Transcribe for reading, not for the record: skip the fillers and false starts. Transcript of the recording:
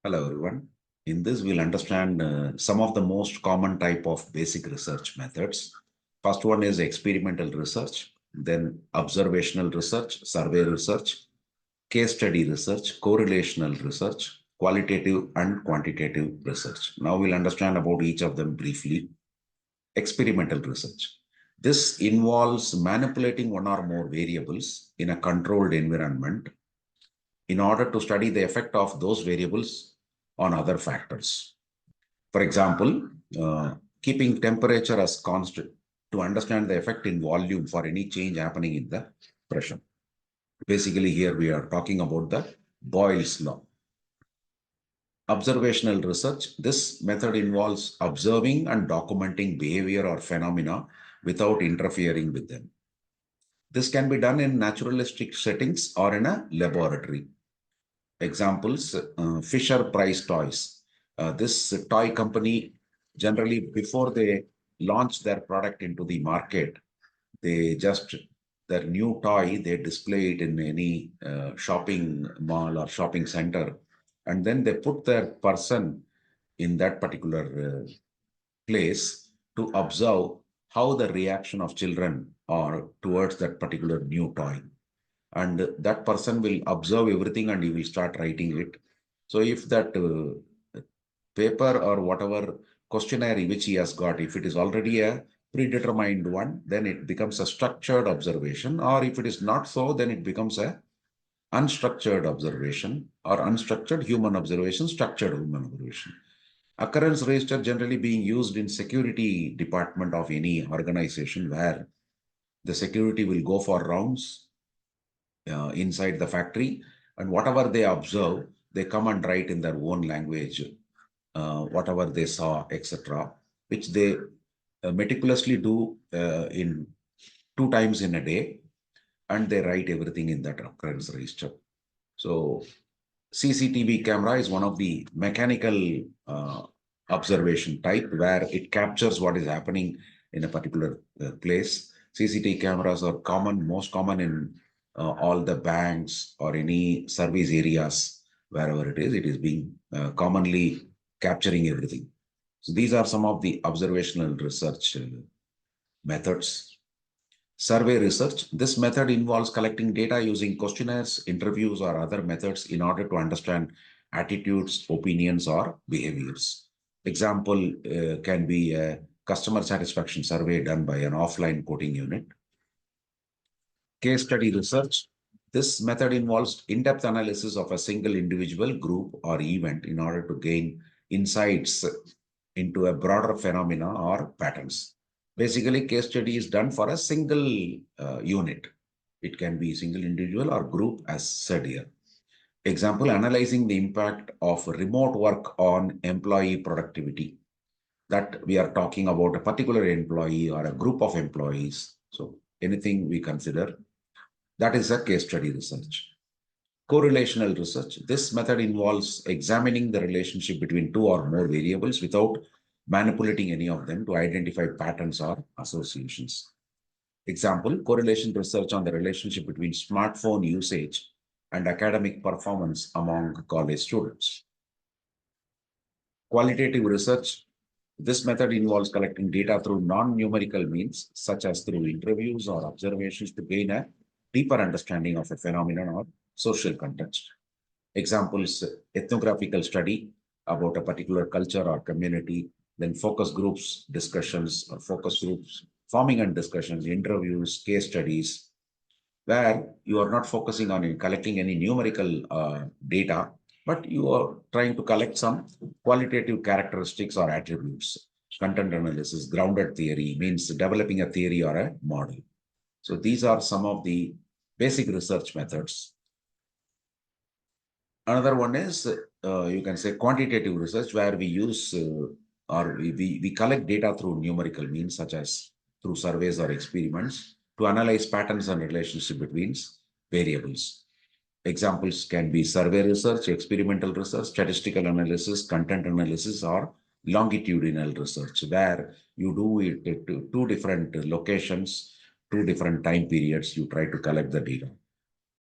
Hello, everyone. In this, we'll understand some of the most common type of basic research methods. First one is experimental research, then observational research, survey research, case study research, correlational research, qualitative and quantitative research. Now we'll understand about each of them briefly. Experimental research. This involves manipulating one or more variables in a controlled environment in order to study the effect of those variables on other factors. For example, keeping temperature as constant to understand the effect in volume for any change happening in the pressure. Basically, here we are talking about the Boyle's law. Observational research. This method involves observing and documenting behavior or phenomena without interfering with them. This can be done in naturalistic settings or in a laboratory. Examples, Fisher Price toys. This toy company, generally before they launch their product into the market, they just, their new toy, they display it in any shopping mall or shopping center. And then they put their person in that particular place to observe how the reaction of children are towards that particular new toy. And that person will observe everything and he will start writing it. So if that paper or whatever questionnaire which he has got, if it is already a predetermined one, then it becomes a structured observation. Or if it is not so, then it becomes a unstructured observation or unstructured human observation, structured human observation. Occurrence register generally being used in security department of any organization where the security will go for rounds inside the factory, and whatever they observe, they come and write in their own language, whatever they saw, etc., which they meticulously do in 2 times in a day, and they write everything in that occurrence register. So CCTV camera is one of the mechanical observation type where it captures what is happening in a particular place. CCTV cameras are common, most common in all the banks or any service areas, wherever it is being commonly capturing everything. So these are some of the observational research methods. Survey research. This method involves collecting data using questionnaires, interviews, or other methods in order to understand attitudes, opinions, or behaviors. Example can be a customer satisfaction survey done by an offline quoting unit. Case study research. This method involves in-depth analysis of a single individual, group, or event in order to gain insights into a broader phenomena or patterns. Basically, case study is done for a single unit. It can be single individual or group, as said here. Example, analyzing the impact of remote work on employee productivity. That we are talking about a particular employee or a group of employees. So anything we consider, that is a case study research. Correlational research. This method involves examining the relationship between 2 or more variables without manipulating any of them to identify patterns or associations. Example, correlation research on the relationship between smartphone usage and academic performance among college students. Qualitative research. This method involves collecting data through non-numerical means, such as through interviews or observations to gain a deeper understanding of a phenomenon or social context. Examples, ethnographical study about a particular culture or community, then focus groups, discussions, or focus groups, forming and discussions, interviews, case studies, where you are not focusing on collecting any numerical data, but you are trying to collect some qualitative characteristics or attributes. Content analysis, grounded theory means developing a theory or a model. So these are some of the basic research methods. Another one is, you can say, quantitative research, where we use or we collect data through numerical means, such as through surveys or experiments, to analyze patterns and relationship between variables. Examples can be survey research, experimental research, statistical analysis, content analysis, or longitudinal research, where you do it at 2 different locations, 2 different time periods, you try to collect the data.